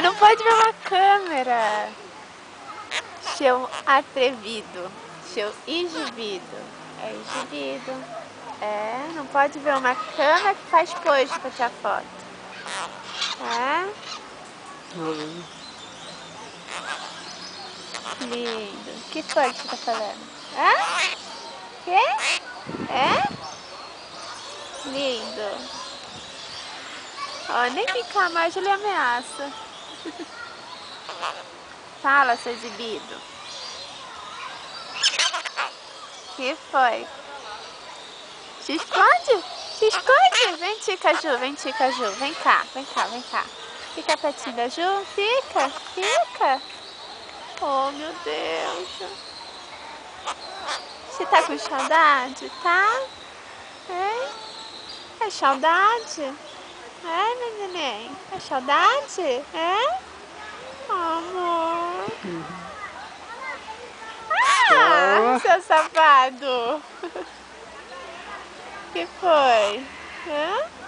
não pode ver uma câmera. Seu atrevido. Seu exibido. É exibido. É, não pode ver uma câmera que faz pose pra tirar foto. É? Lindo. O que foi que você tá falando? Hã? Quê? É? Lindo. Ó, nem ficar mais ele ameaça. Fala, seu exibido. Que foi? Se esconde? Se esconde? Vem, tica Ju, vem, tica Ju. Vem cá, vem cá, vem cá. Fica pertinho da Ju. Fica, fica. Oh, meu Deus. Você tá com saudade, tá? É? É saudade? É, meu neném? É saudade? É? Amor. Ah, seu safado. Que foi? Hã?